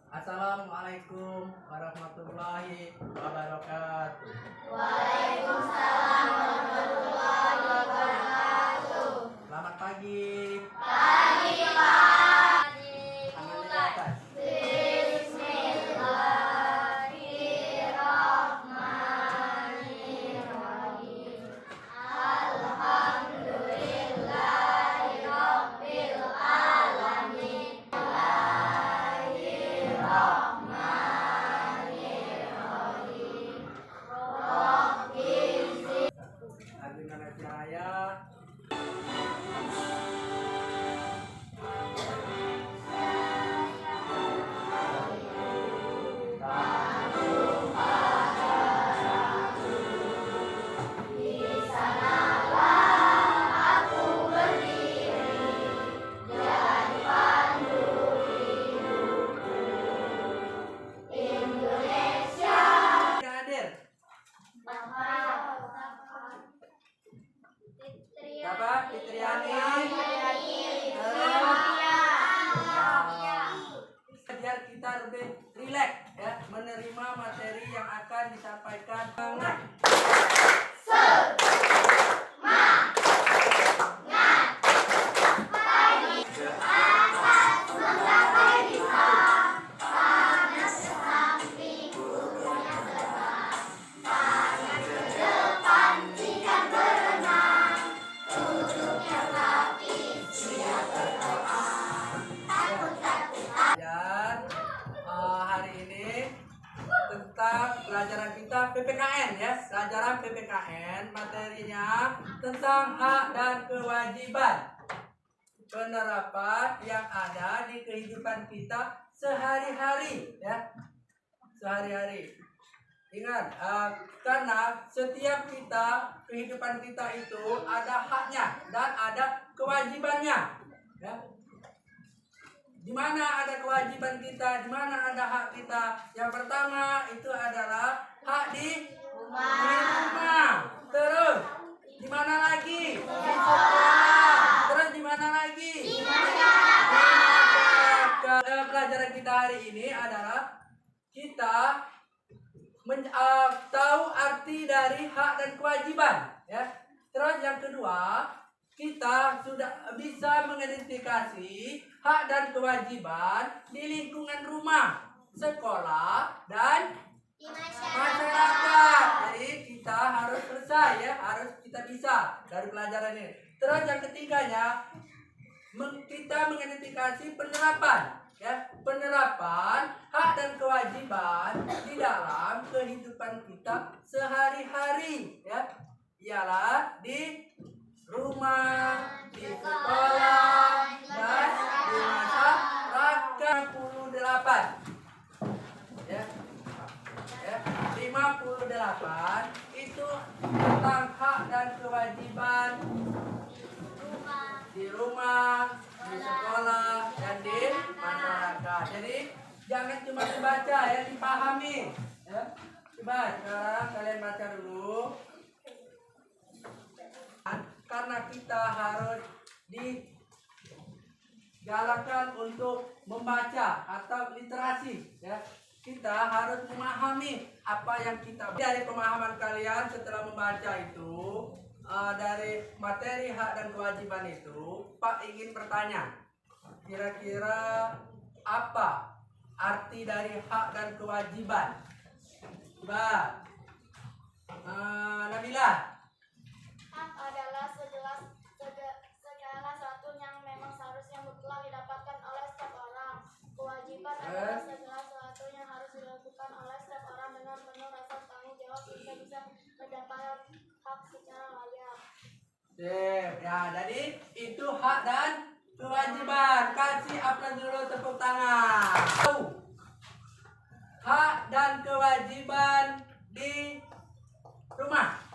Assalamualaikum warahmatullahi wabarakatuh. Waalaikumsalam warahmatullahi wabarakatuh. Selamat pagi. Pagi, Pak. Tangannya di atas. Bismillahirrahmanirrahim. Alhamdulillahirabbil alamin. Bismillahirrahmanirrahim. Lagu Nana Cahaya. Hadir. Siapa? Fitriani. Biar kita lebih rileks ya, menerima materi yang akan disampaikan. Dan hari ini tentang pelajaran kita PPKN ya, pelajaran PPKN materinya tentang hak dan kewajiban penerapan yang ada di kehidupan kita sehari-hari ya, sehari-hari. Ingat, karena setiap kehidupan kita itu ada haknya dan ada kewajibannya ya. Di mana ada kewajiban kita, di mana ada hak kita. Yang pertama itu adalah hak di rumah. Terus di mana lagi? Di sekolah. Terus di mana lagi? Di masyarakat. Pelajaran kita hari ini adalah kita tahu arti dari hak dan kewajiban ya. Terus yang kedua, kita sudah bisa mengidentifikasi hak dan kewajiban di lingkungan rumah, sekolah, dan masyarakat. Jadi kita harus selesai ya, harus kita bisa dari pelajaran ini. Terus yang ketiganya, kita mengidentifikasi penerapan ya, penerapan hak dan kewajiban di dalam kehidupan kita sehari-hari ya, ialah di rumah, di sekolah, dan di masyarakat. 58 ya, 58 itu tentang hak dan kewajiban di rumah, di sekolah, dan di masyarakat. Jadi jangan cuma dibaca ya, dipahami ya. Coba sekarang kalian baca dulu. Karena kita harus digalakkan untuk membaca atau literasi ya, kita harus memahami apa yang kita dari pemahaman kalian setelah membaca itu. Dari materi hak dan kewajiban itu, Pak ingin bertanya, kira-kira apa arti dari hak dan kewajiban? Coba Nabila. Hak adalah segala sesuatu yang memang seharusnya mutlak didapatkan oleh setiap orang. Kewajiban adalah segala sesuatu yang harus dilakukan oleh setiap orang dengan penuh rasa tanggung jawab sehingga bisa mendapat hak secara layak. Ya, jadi itu hak dan kewajiban. Kasih aplaus dulu, tepuk tangan. Hak dan kewajiban di rumah.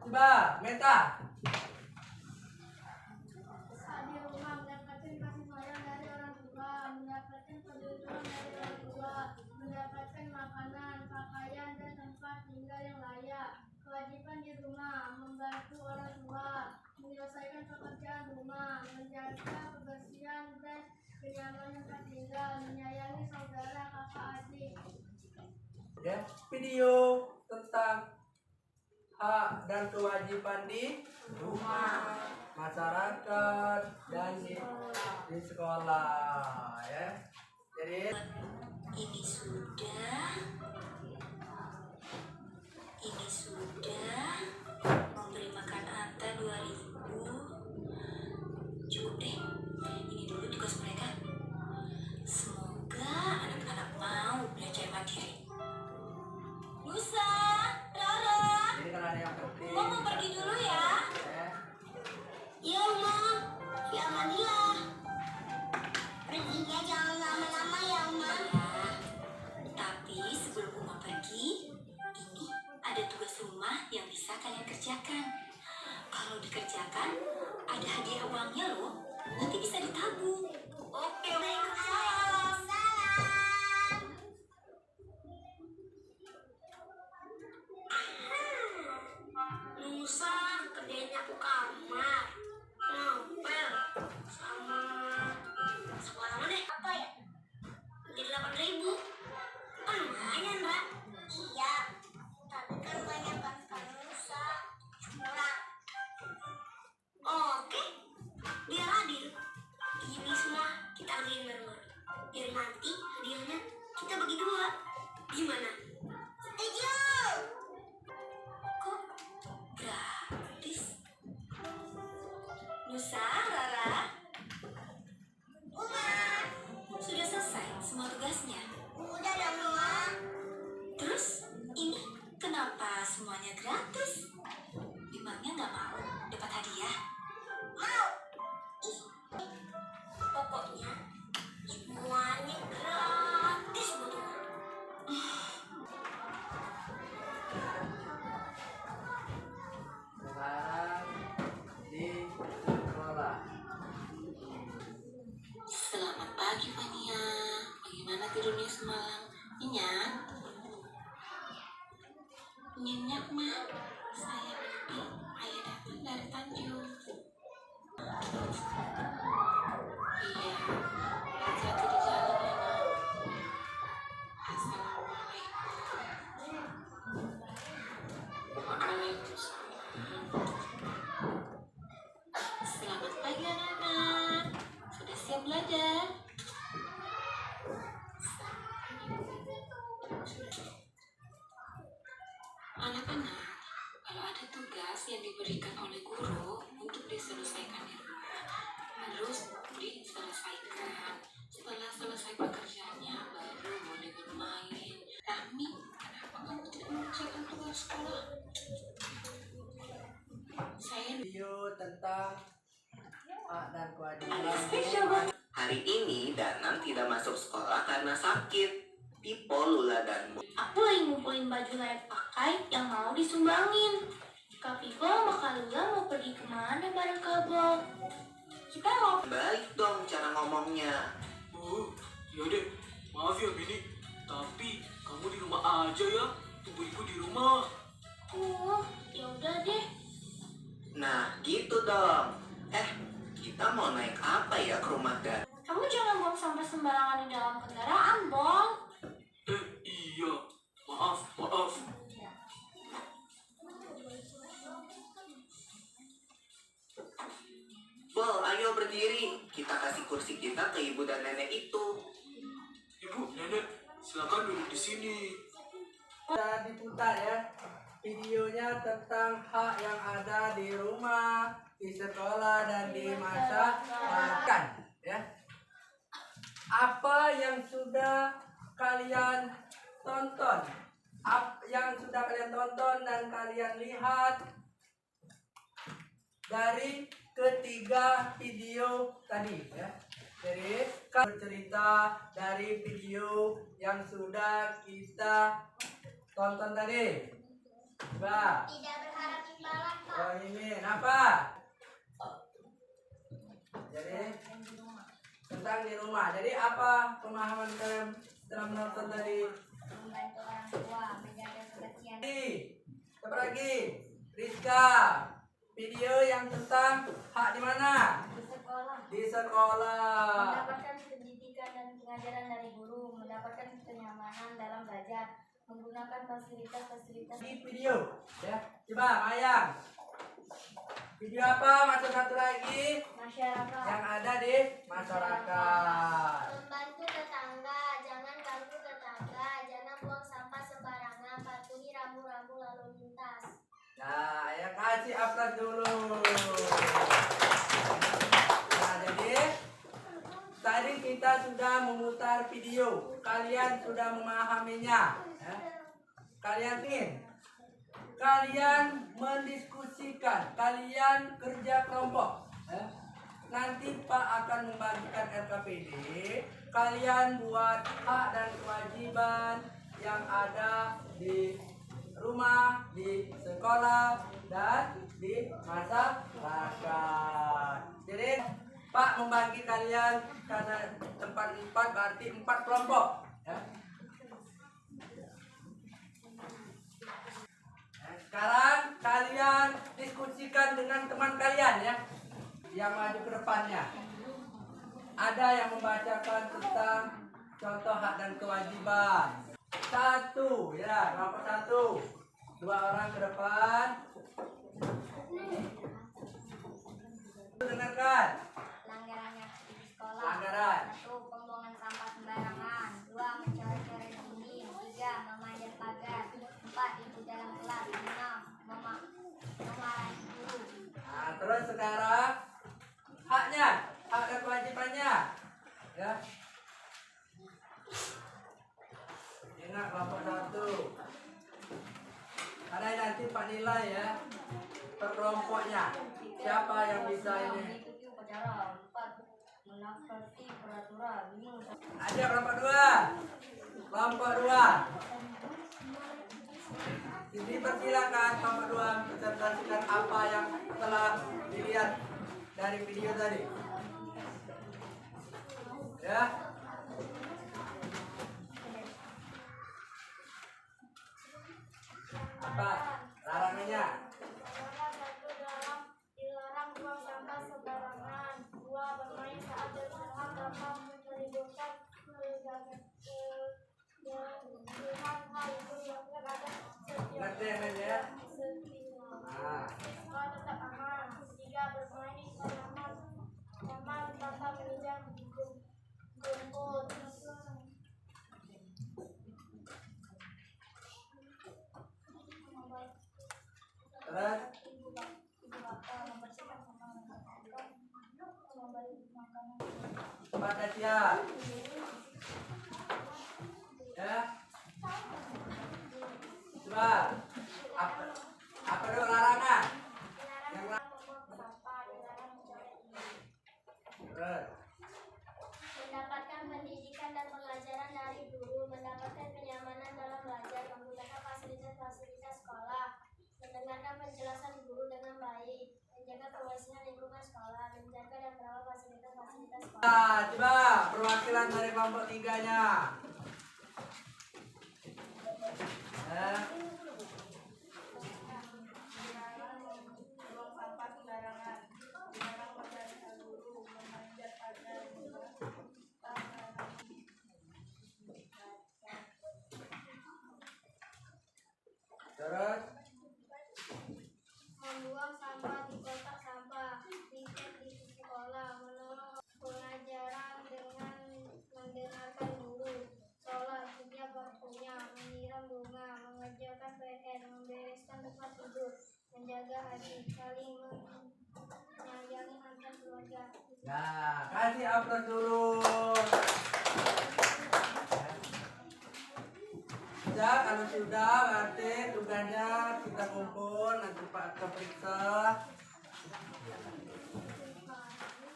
Coba Meta. Di rumah mendapatkan kasih sayang dari orang tua, mendapatkan perlindungan dari orang tua, mendapatkan makanan, pakaian, dan tempat tinggal yang layak. Kewajiban di rumah membantu orang tua, menyelesaikan pekerjaan rumah, menjaga kebersihan dan kenyamanan tinggal, menyayangi saudara, kakak, adik. Ya, video tentang hak dan kewajiban di rumah, masyarakat, dan di sekolah. Ya, jadi Ini sudah memberi makan Anta 2000. Cukup deh, ini dulu tugas mereka. Semoga anak-anak mau belajar mandiri. Nusa, Rara, ini kan ada yang penting. Mama mau pergi dulu ya. Ya. Iya, Mama. Ya, Manila. Perginya jangan lama-lama ya, Mama. Tapi sebelum Uma pergi, ini ada tugas rumah yang bisa kalian kerjakan. Kalau dikerjakan, ada hadiah uangnya loh. Nanti bisa ditabung. Oke, Waalaikumsalam. Nusa kerjain aku kamar, ngepel, sama sekolah deh. Apa ya? Jadi 8.000. Kan lumayan, Ra. Iya, tapi kan banyak kan sekarang Nusa. Kurang. Oke, biar adil. Ini semua kita ambilin bareng-bareng. Biar nanti hadiahnya kita bagi 2. Gimana? Setuju. Kok gratis? Nusa, Rara, Uma, sudah selesai semua tugasnya? Udah dong, Uma. Terus ini kenapa semuanya gratis? Emangnya nggak mau dapat hadiah? Mau. Ih, pokoknya semuanya gratis buat Uma. Sekarang di sekolah. Selamat pagi, Fania. Bagaimana tidurnya semalam? Nyenyak? Nyenyak, Ma. Saya mimpi ayah datang dari Tanjung. Iya, hati-hati di jalan ya, Ma. Assalamualaikum. Waalaikumsalam. Selamat pagi, anak-anak. Sudah siap belajar? Anak-anak, kalau ada tugas yang diberikan oleh guru untuk diselesaikan di rumah, harus diselesaikan. Setelah selesai pekerjaannya, baru boleh bermain. Rami, kenapa kamu tidak mengerjakan tugas sekolah? Saya Video tentang hak dan kewajiban. ada spesial buat hari ini. Danang tidak masuk sekolah karena sakit. Pipo, Lula, dan Aku lagi ngumpulin baju layak pakai yang mau disumbangin. Kak Pipo sama Kak Lula mau pergi kemana bareng Kak Bob? Kita mau baik dong cara ngomongnya. Oh, ya deh. Maaf ya, Bini. Tapi kamu di rumah aja ya. Tunggu ibu di rumah. ya udah deh. Nah, gitu dong. Kita mau naik apa ya ke rumah Dan? Kamu jangan buang sampah sembarangan di dalam kendaraan, Bol. Iya. Maaf. Bol, ayo berdiri. Kita kasih kursi kita ke ibu dan nenek itu. Ibu, nenek, silakan duduk di sini. Sudah diputar ya videonya tentang hak yang ada di rumah, di sekolah, dan di masyarakat ya. Apa yang sudah kalian tonton, yang sudah kalian tonton dan kalian lihat dari ketiga video tadi ya. Jadi kan bercerita dari video yang sudah kita tonton tadi. Coba. Tidak berharap imbalan, Pak. Oh ini kenapa? Jadi tentang di rumah. Jadi apa pemahaman kalian setelah menonton tadi? Membantu orang tua, menjaga kebersihan. Siapa lagi? Rizka. Video yang tentang hak di mana? Di sekolah. Di sekolah. Mendapatkan pendidikan dan pengajaran dari guru, mendapatkan kenyamanan dalam belajar, menggunakan fasilitas-fasilitas. Di video, ya. Coba Mayang. Video apa? Masuk satu lagi Masyarakat. yang ada di masyarakat. Membantu tetangga, jangan ganggu tetangga, jangan buang sampah sembarangan, patuhi rambu-rambu lalu lintas. Nah, yang kasih aplaus dulu. Nah, jadi tadi kita sudah memutar video. Kalian sudah memahaminya. Ya. Kalian ingin? Kalian mendiskusikan. Kalian kerja kelompok. Ya. Nanti Pak akan membagikan RKPD. Kalian buat hak dan kewajiban yang ada di rumah, di sekolah, dan di masyarakat. Jadi Pak membagi kalian karena tempat 4 berarti 4 kelompok. Ya. Sekarang kalian diskusikan dengan teman kalian ya, yang maju ke depannya. Ada yang membacakan tentang contoh hak dan kewajiban. 1, ya, kelompok 1. 2 orang ke depan. Dengarkan. Pelanggarannya di sekolah. Pelanggaran. 1. Pembuangan sampah sembarangan. 2. Mencoret-coret dinding. 3. Memanjat pagar. 4. Ikut dalam kelas. 6. Memarahi guru. Nah, terus sekarang haknya, hak dan kewajibannya. Ya. Ingat kelompok 1. Karena nanti Pak nilai ya per kelompoknya. Siapa yang bisa ini? Mengikuti upacara. 4. Menaati peraturan. 5. Ada kelompok 2. Kelompok 2. Dipersilakan kelompok 2 presentasikan apa yang telah dilihat dari video tadi. Ya. Apa larangannya? Dilarang buang sampah sembarangan. 2. Bermain saat beristirahat tanpa menimbulkan kegaduhan. Hal itu dilakukan agar setiap Ngerti ya? siswa tetap aman. 3. Bermain di halaman taman tanpa menginjak rumput. Terus Ibu bapak membersihkan kamar, memberi makanan. Pak Tasya. Ya. Coba apa dulu larangan? Dilarang membuang sampah, dilarang mencoret dinding. Terus Mendapatkan pendidikan dan pengajaran dari guru, mendapatkan kenyamanan dalam belajar, menggunakan fasilitas-fasilitas sekolah, mendengarkan penjelasan guru dengan baik, menjaga kebersihan lingkungan sekolah, menjaga dan merawat fasilitas-fasilitas sekolah. nah, coba perwakilan dari kelompok 3-nya. Ya. Dilarang membuang sampah sembarangan, dilarang mencari guru, memanjat pagar, Terus membuang sampah di kotak sampah, piknik di sekolah, menolong pengajaran dengan mendengarkan guru, sholat setiap waktunya, menyiram bunga, mengerjakan PR, membereskan tempat tidur, menjaga hati, saling menyayangi antar keluarga. nah, kasih aplaus dulu. Ya, kalau sudah berarti tugasnya kita kumpul, nanti Pak akan periksa.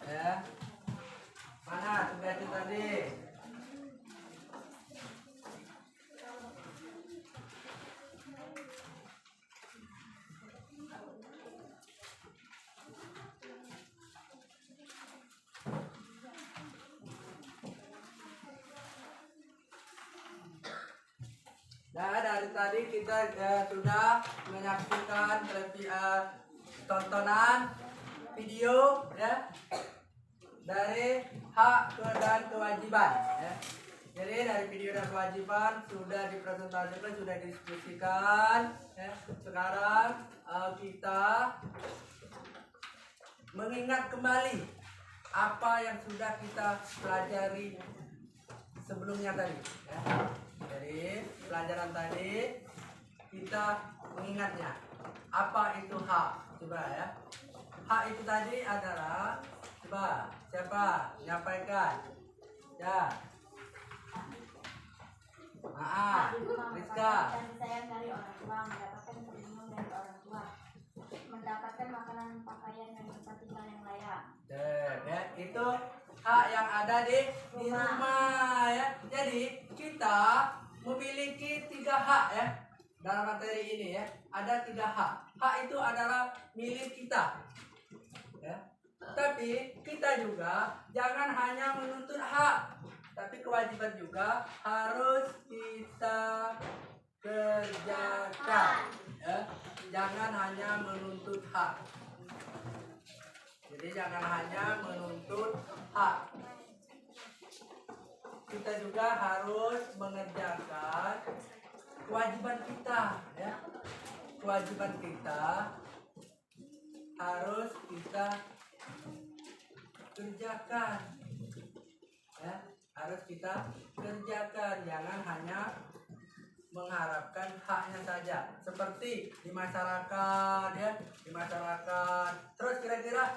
Ya. Mana tugasnya tadi? Nah, dari tadi kita sudah menyaksikan tontonan video ya dari hak dan kewajiban. Ya. Jadi dari video dan kewajiban sudah dipresentasikan, sudah didiskusikan. Ya. Sekarang kita mengingat kembali apa yang sudah kita pelajari sebelumnya tadi. Ya. Jadi pelajaran tadi kita mengingatnya. Apa itu hak? Coba ya. Hak itu tadi adalah, coba siapa menyampaikan? Ya. Rizka. Dan disayang dari orang tua, mendapatkan perlindungan dari orang tua, mendapatkan makanan, pakaian, dan tempat tinggal yang layak. Ya, itu hak yang ada di rumah ya. Jadi kita memiliki 3 hak ya dalam materi ini ya. Ada 3 hak. Hak itu adalah milik kita. Ya. Tapi kita juga jangan hanya menuntut hak, tapi kewajiban juga harus kita kerjakan. Ya. Jangan hanya menuntut hak. Jadi jangan hanya menuntut hak. Kita juga harus mengerjakan kewajiban kita, ya. Kewajiban kita harus kita kerjakan. Ya, harus kita kerjakan. Jangan hanya mengharapkan haknya saja. Seperti di masyarakat ya, di masyarakat. Terus kira-kira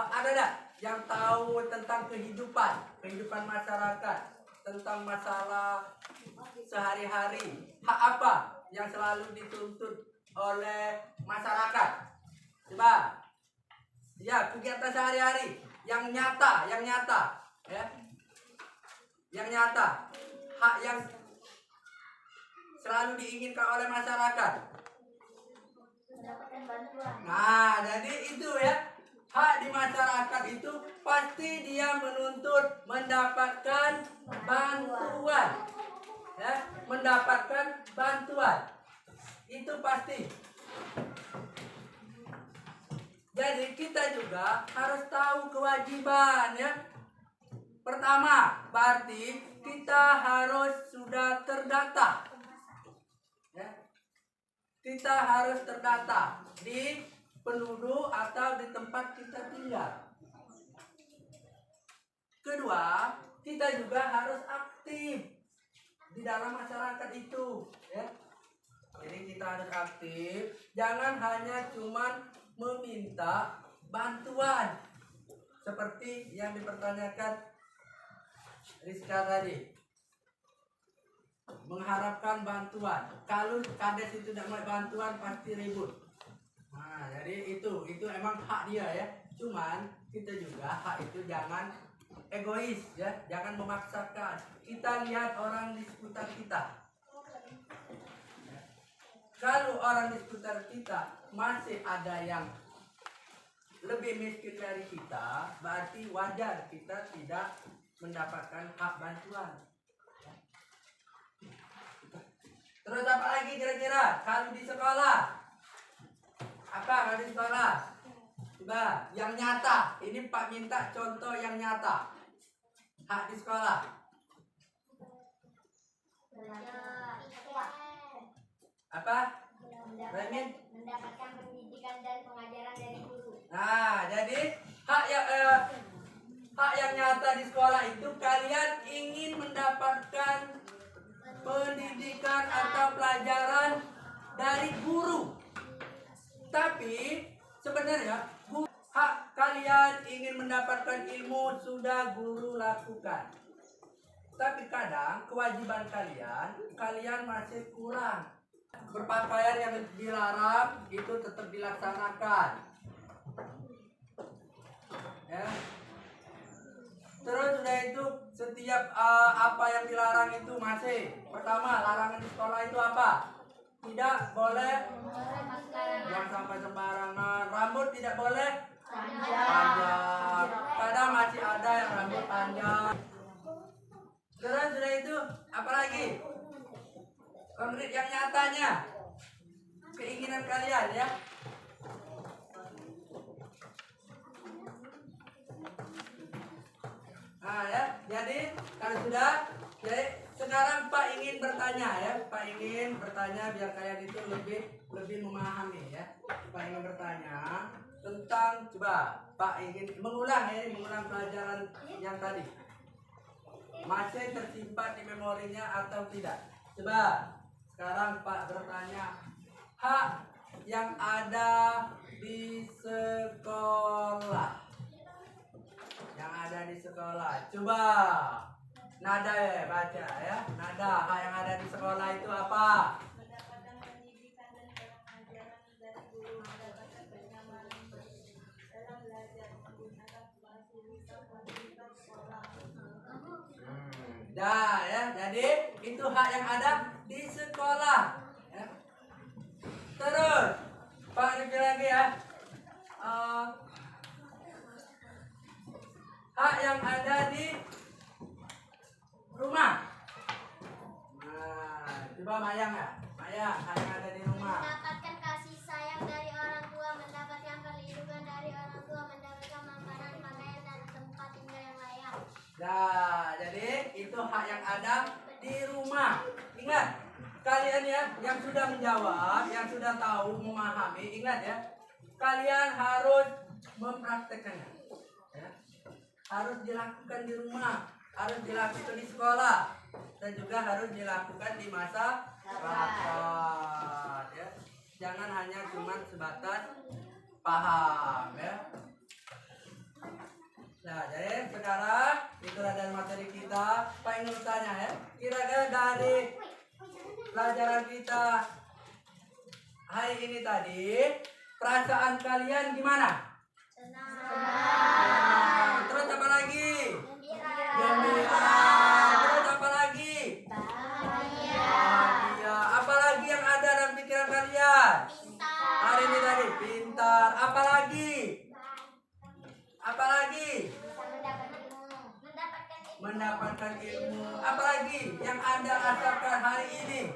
ada enggak yang tahu tentang kehidupan masyarakat, tentang masalah sehari-hari? Hak apa yang selalu dituntut oleh masyarakat? Coba. Ya, kegiatan sehari-hari yang nyata ya. Yang nyata. Hak yang selalu diinginkan oleh masyarakat. Mendapatkan bantuan. Nah, jadi itu ya. Hak di masyarakat itu pasti dia menuntut mendapatkan bantuan. Ya, mendapatkan bantuan. Itu pasti. Jadi kita juga harus tahu kewajiban ya. Pertama, berarti kita harus sudah terdata. Ya. Kita harus terdata di penduduk atau di tempat kita tinggal. Kedua, kita juga harus aktif di dalam masyarakat itu, ya. Jadi kita harus aktif, jangan hanya cuman meminta bantuan seperti yang dipertanyakan Rizka tadi. Mengharapkan bantuan. Kalau kades itu tidak mau bantuan pasti ribut. Nah, jadi itu emang hak dia ya. Cuman kita juga hak itu jangan egois ya, jangan memaksakan. Kita lihat orang di sekitar kita. Kalau orang di sekitar kita masih ada yang lebih miskin dari kita, berarti wajar kita tidak mendapatkan hak bantuan. Terus apa lagi kira-kira? Kalau di sekolah, apa kalau di sekolah? Coba yang nyata. Ini Pak minta contoh yang nyata. Hak di sekolah. Apa? Mendapatkan pendidikan dan pengajaran dari guru. Nah, jadi hak yang nyata di sekolah itu kalian ingin mendapatkan pendidikan atau pelajaran dari guru. Tapi sebenarnya hak kalian ingin mendapatkan ilmu sudah guru lakukan. Tapi kadang kewajiban kalian masih kurang. Berpakaian yang dilarang itu tetap dilaksanakan. Ya. Terus sudah itu setiap apa yang dilarang itu masih. Pertama, larangan di sekolah itu apa? Tidak boleh buang sampah sembarangan. Rambut tidak boleh panjang. Kadang masih ada yang rambut panjang. Terus sudah itu apa lagi? Konkret yang nyatanya, keinginan kalian ya. Jadi kalau sudah, jadi sekarang Pak ingin bertanya ya. Pak ingin bertanya biar kalian itu lebih memahami ya. Pak ingin bertanya tentang, coba Pak ingin mengulang ya, mengulang pelajaran yang tadi. Masih tersimpan di memorinya atau tidak? Coba sekarang Pak bertanya, hak yang ada di sekolah. Yang ada di sekolah. Coba nada ya, baca ya. Nada, hak yang ada di sekolah itu apa? Mendapatkan pendidikan dan pengajaran dari guru, mendapatkan kenyamanan dalam belajar, menggunakan fasilitas sekolah. Dah ya, jadi itu hak yang ada di sekolah ya. Terus Pak review lagi ya. Hak yang ada di rumah. Nah, coba Mayang ya. Mayang, hak yang ada di rumah. Mendapatkan kasih sayang dari orang tua, mendapatkan perlindungan dari orang tua, mendapatkan makanan, pakaian, dan tempat tinggal yang layak. Nah, jadi itu hak yang ada di rumah. Ingat, kalian ya yang sudah menjawab, yang sudah tahu, memahami, ingat ya, kalian harus mempraktekkannya. Ya. Harus dilakukan di rumah, harus dilakukan di sekolah, dan juga harus dilakukan di masa rapat. Ya. Jangan hanya cuma sebatas paham ya. Nah, jadi sekarang itulah dari materi kita. Pak ingin bertanya ya, kira-kira dari pelajaran kita hari ini tadi, perasaan kalian gimana? Senang. Terus apa lagi? Gembira. Gembira. Terus apa lagi? Bahagia. Bahagia. Apa lagi yang ada dalam pikiran kalian? Pintar. Hari ini tadi pintar. Apa lagi? Apa lagi? Bisa mendapatkan ilmu. Mendapatkan ilmu. Apa lagi yang Anda rasakan hari ini?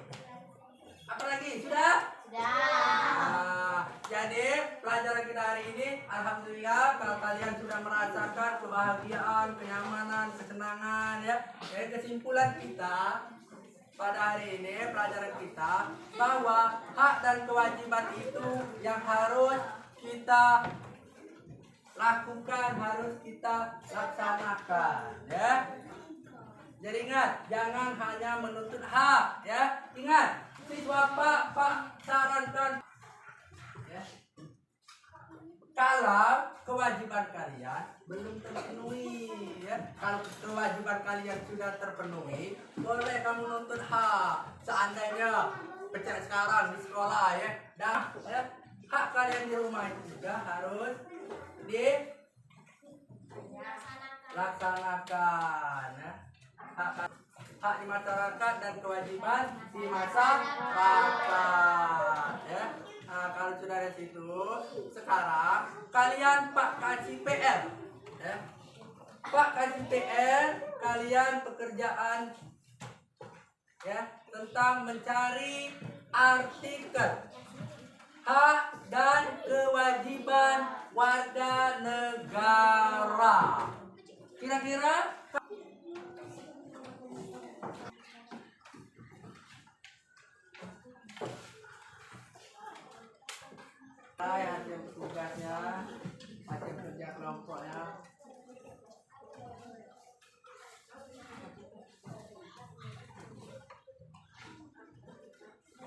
Apa lagi? Sudah? Nah, jadi pelajaran kita hari ini, alhamdulillah kalau kalian sudah merasakan kebahagiaan, kenyamanan, kesenangan ya. Jadi kesimpulan kita pada hari ini pelajaran kita bahwa hak dan kewajiban itu yang harus kita lakukan, harus kita laksanakan ya. Jadi ingat, jangan hanya menuntut hak ya. Ingat, siswa Pak sarankan ya. Kalau kewajiban kalian belum terpenuhi ya. Kalau kewajiban kalian sudah terpenuhi, boleh kamu nuntut hak. Seandainya pecah sekarang di sekolah ya. Dah ya. Hak kalian di rumah itu juga harus dilaksanakan ya. Hak di masyarakat dan kewajiban di masyarakat ya. Nah, kalau sudah ada situ, sekarang kalian Pak kasih PR ya. Pak kasih PR kalian pekerjaan ya tentang mencari artikel hak dan kewajiban warga negara. Kira-kira hasil tugasnya, hasil kerja kelompoknya.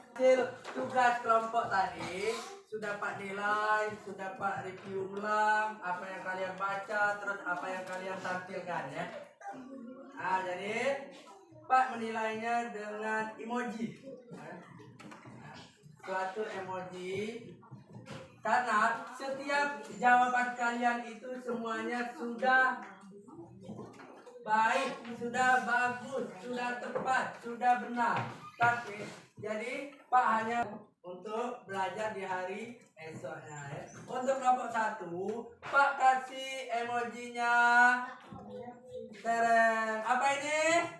Hasil tugas kelompok tadi sudah Pak nilai, sudah Pak review ulang apa yang kalian baca, terus apa yang kalian tampilkan ya. Nah, jadi Pak menilainya dengan emoji. Suatu emoji. Karena setiap jawaban kalian itu semuanya sudah baik, sudah bagus, sudah tepat, sudah benar. Tapi jadi Pak hanya untuk belajar di hari esoknya ya. Untuk kelompok 1, Pak kasih emojinya tereng. Apa ini?